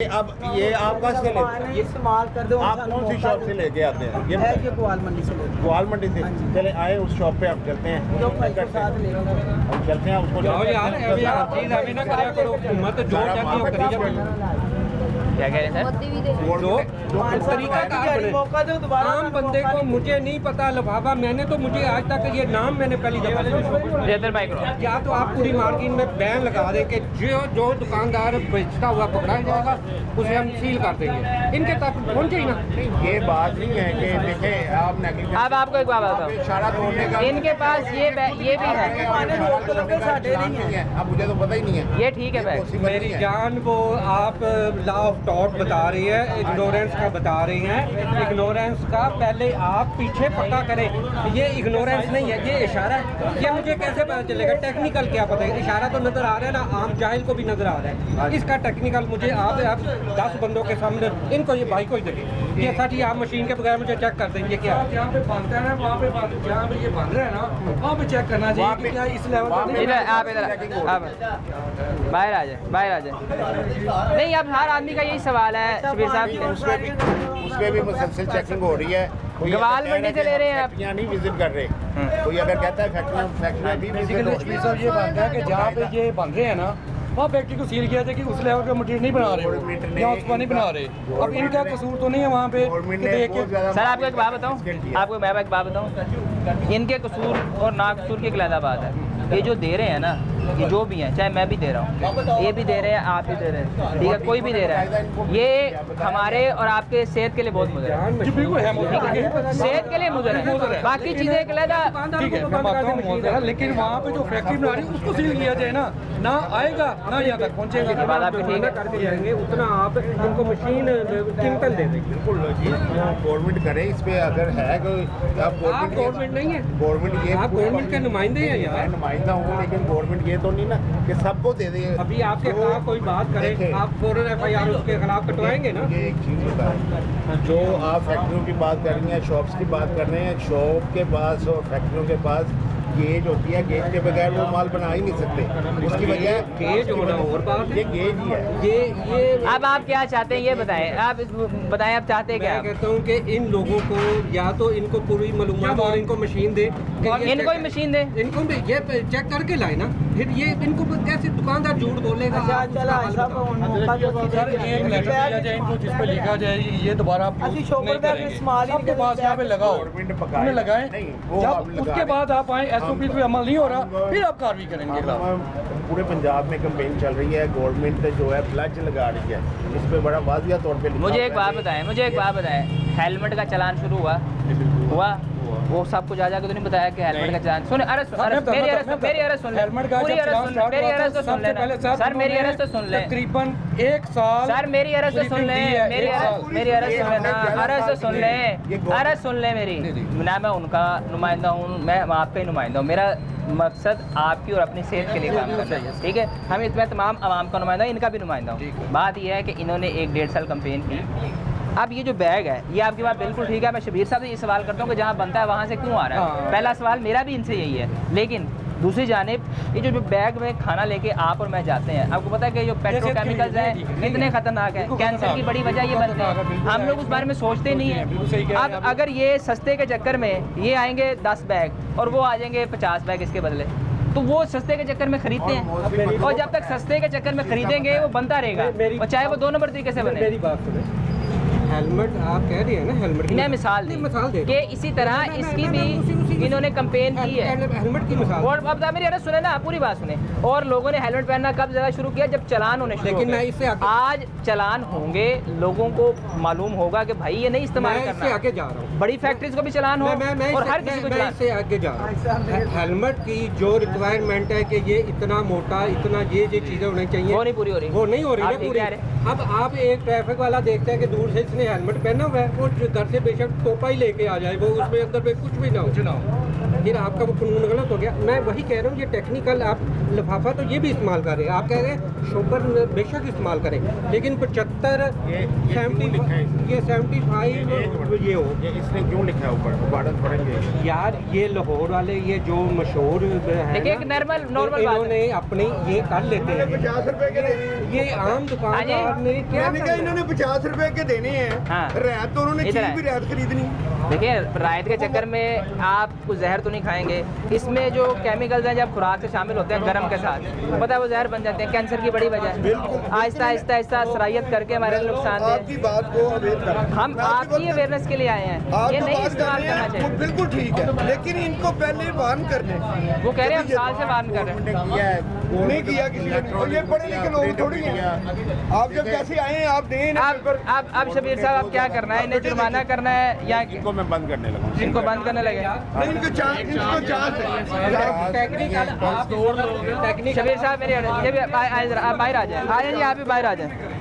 अब ये आप कहाँ से लेते ये इस्तेमाल कर दो। आप कौन सी शॉप से लेके आते हैं? ये ग्वाल मंडी से लेते हैं। ग्वाल मंडी से। चले आए उस शॉप पे आप चलते हैं, जो भाई के साथ ले हम चलते हैं उसको। जाओ यार, अभी आप चीज अभी ना करा करो, मत जो चाहती हो करी जाओ। क्या कह रहे हैं जो तरीका मौका दो दोबारा। आम बंदे को मुझे नहीं पता लिफाफा, मैंने तो मुझे आज तक ये नाम मैंने पहली दफा सर? माइक्रो या तो आप पूरी मार्केट में बैन लगा दें कि जो दुकानदार बेचता हुआ पकड़ा जाएगा उसे हम सील कर देंगे। इनके तक पहुँचे ही ना। ये बात नहीं है कि देखें आप नेगलिजेंस। अब आपको एक बात बताओ, इशारा तोड़ने का इनके पास ये भी है। अब मुझे तो पता ही नहीं है। ये ठीक है बैग। मेरी जान, वो आप लॉ ऑफ टॉट बता रही है, इग्नोरेंस का बता रही हैं। इग्नोरेंस का पहले आप पीछे पक्का करें। ये इग्नोरेंस नहीं है, ये इशारा है। ये मुझे कैसे पता चलेगा? टेक्निकल क्या पता है? इशारा तो नजर आ रहा है ना, आम जाहिल को भी नजर आ रहा है। इसका टेक्निकल मुझे आप 10 बंदों के सामने इनको ये भाई को ही देंगे। ये सच ही आप मशीन के बगैर मुझे चेक कर देंगे क्या जहाँ पे बनता है ना, वहाँ पे जहाँ पे ये बन रहा है ना, वहाँ पे चेक करना चाहिए कि क्या इस लेवल पे। इधर आप बाहर आ जाए, बाहर आ जाए। नहीं, अब हर आदमी का यही सवाल है शबीर साहब। उसमें भी मुसलसल चेकिंग हो रही है। ग्वाल मंडी से ले रहे हैं आप? फैक्ट्रियाँ नहीं विजिट कर रहे। कोई अगर कहता है फैक्ट्रियाँ भी विजिट हो रही है। ये बनता है कि जहाँ पे ये बन रहे हैं ना, वहाँ फैक्ट्री को सील किया था कि उस लेवल का मटेरियल नहीं बना रहे या उसका नहीं बना रहे। अब इनका कसूर तो नहीं है वहाँ पे। सर आपको एक बात बताऊँ, आपको मैं एक बात बताऊँ, इनके कसूर और ना कसूर की अलग बात है। ये जो दे रहे हैं ना, ये जो भी हैं, चाहे मैं भी दे रहा हूँ, ये भी दे रहे हैं, आप भी दे रहे हैं, ठीक है, कोई भी दे रहा है, ये हमारे और आपके सेहत के लिए बहुत मुज़र है। बिल्कुल है, सेहत के लिए मुज़र है। बाकी चीज़ें एक अलग ठीक है, मैं मानता हूँ मौजूद है, लेकिन वहाँ पे जो फैक्ट्री बना रही है उसको सील किया जाए ना आएगा ना यहाँ तक पहुँचेंगे। बात आपकी ठीक है। करके जाएंगे उतना आप इनको मशीन कीमतन दे देंगे। बिल्कुल जी, गवर्नमेंट करे इस पे अगर है कोई। आप गवर्नमेंट नहीं है, गवर्नमेंट ये आप गवर्नमेंट के नुमाइंदे हैं यार। नुमाइंदा हूँ, लेकिन गवर्नमेंट ये तो नहीं ना कि सबको दे दे। अभी आपके खिलाफ कोई बात करे, आप फौरन FIR उसके खिलाफ कटवाएंगे ना। ये एक चीज़ होता है, जो आप फैक्ट्रियों की बात कर रही हैं, शॉप्स की बात कर रहे हैं, शॉप के पास और फैक्ट्रियों के पास गेज होती है। गेज के बगैर वो माल बना ही नहीं सकते। उसकी वजह गेज होना और बात, ये गेज ही है। ये अब आप क्या चाहते हैं ये बताएं, आप बताएं आप चाहते हैं क्या? मैं कहता हूँ कि इन लोगों को या तो इनको पूरी मालूमात और इनको मशीन दे, इनको ही मशीन दे, इनको भी ये चेक करके लाए ना। फिर ये इनको कैसे दुकानदार झूठ बोलेगा? सर एक लेटर दिया जाए इनको जिस पे लिखा जाए ये दोबारा नहीं करेंगे। सबके पास यहाँ पे लगाओ, उन्हें लगाएं। जब उसके बाद आप आए SOP पे अमल नहीं हो रहा, फिर आप कार्रवाई करेंगे। पूरे पंजाब में कैंपेन चल रही है, गवर्नमेंट जो है प्लज लगा रही है, इस पे बड़ा वाजिया तौर पे लिखा। मुझे एक बात बताएं, हेलमेट का चलान शुरू हुआ वो सब कुछ आ जाके तो नहीं बताया कि हेलमेट का चलान सुन। मेरी अरेस्ट सुन ले, हेलमेट का मेरी अरेस्ट तो सुन लेना सर, मेरी अरेस्ट तो सुन ले, तकरीबन 1 साल सर, मेरी अरेस्ट तो सुन ले, मेरी अरेस्ट सुन लेना, अरेस्ट सुन ले मेरी। ना मैं उनका नुमाइंदा हूँ, मैं आपका ही नुमाइंदा हूँ। मेरा मकसद आपकी और अपनी सेहत के लिए काम करना है, ठीक है। हम इसमें तमाम आवाम का नुमाइंदा, इनका भी नुमाइंदा हूँ। बात यह है कि इन्होंने 1-1.5 साल कैंपेन की। अब ये जो बैग है, ये आपकी बात बिल्कुल ठीक है। मैं शबीर साहब से ये सवाल करता हूँ कि जहाँ बनता है वहाँ से क्यों आ रहा है? पहला सवाल मेरा भी इनसे यही है। लेकिन दूसरी जानिब ये जो बैग में खाना लेके आप और मैं जाते हैं, आपको पता है कि जो पेट्रोकेमिकल्स हैं इतने खतरनाक हैं, कैंसर की बड़ी वजह ये बनते हैं। हम लोग उस बारे में सोचते नहीं हैं। अब अगर ये सस्ते के चक्कर में ये आएंगे 10 बैग और वो आ जाएंगे 50 बैग इसके बदले, तो वो सस्ते के चक्कर में खरीदते हैं, और जब तक सस्ते के चक्कर में खरीदेंगे वो बनता रहेगा, और चाहे वो 2 नंबर तरीके से बने। मेरी बात सुने, हेलमेट आप कह रही है ना, हेलमेट इन्हें मिसाल दे कि इसी तरह इसकी भी इन्होंने कैंपेन की है। हेलमेट की मिसाल। और अब मेरी अरे सुने ना, पूरी बात सुने। और लोगों ने हेलमेट पहनना कब ज़्यादा शुरू किया? जब चलान होने शुरू। लेकिन मैं इससे आज चलान होंगे, लोगों को मालूम होगा कि भाई ये नहीं इस्तेमाल करना। मैं आगे जा रहा हूँ, बड़ी फैक्ट्रीज को भी चलान हो और हर किसी को चलान। इससे आगे जा रहा हूँ। हेलमेट की जो रिक्वायरमेंट है कि ये इतना मोटा, इतना ये चीज़ें होनी चाहिए, वो नहीं पूरी हो रही, वो नहीं हो रही है पूरी। अब आप एक ट्रैफिक वाला देखते हैं कि दूर से इसने हेलमेट पहना हुआ है, वो घर से बेशक टोपा ही लेके आ जाए, वो उसमें अंदर पे कुछ भी ना हो। फिर आपका वो कानून गलत हो गया। मैं वही कह रहा हूँ, ये टेक्निकल आप लिफाफा तो ये भी इस्तेमाल कर रहे हैं, आप कह रहे हैं शॉपर बेशक इस्तेमाल करें, लेकिन 75 ये 70 लिखा है इसमें। ये 75 ये हो। ये इसने क्यों लिखा है ऊपर, इबादत पढ़ेंगे। यार ये लाहौर वाले ये जो मशहूर है देखिए, ना, एक नॉर्मल बात इन्होंने अपने ये कर लेते हैं, 50 रुपए के देने ये आम दुकानदार ने क्या मैंने कहा इन्होंने 50 रुपए के देने हैं, हाँ। रियायत तो उन्होंने इधर चीज है। भी रियायत खरीदनी। देखिए, रायत के चक्कर में आप कुछ जहर तो नहीं खाएंगे, इसमें जो केमिकल्स हैं जब खुराक से शामिल होते हैं गर्म के साथ, पता है वो जहर बन जाते हैं, कैंसर की बड़ी वजह है। आहिस्ता आहिस्ता आहिस्ता सराहियत करके हमारे लिए नुकसान आपकी बात को अवेयर कर, हम आपकी अवेयरनेस के लिए आए हैं, आप ये जो नहीं बात कर इस्तेमाल रहे करना हैं वो चाहिए। बिल्कुल ठीक है, लेकिन इनको पहले वार्न करने। वो कह रहे हैं हम साल से वार्न कर रहे हैं। नहीं किया किसी ने, और ये पढ़े लिखे लोग थोड़ी हैं। आप जब जैसे आए हैं आप दें अब शबीर साहब आप क्या करना है, इन्हें जुर्माना करना है या इनको मैं बंद करने लगा। इनको बंद करने लगे? नहीं, इनको चांस टेक्निकल आप टेक्निकल शबीर साहब मेरे आप बाहर आ जाए, जी आप भी बाहर आ जाए।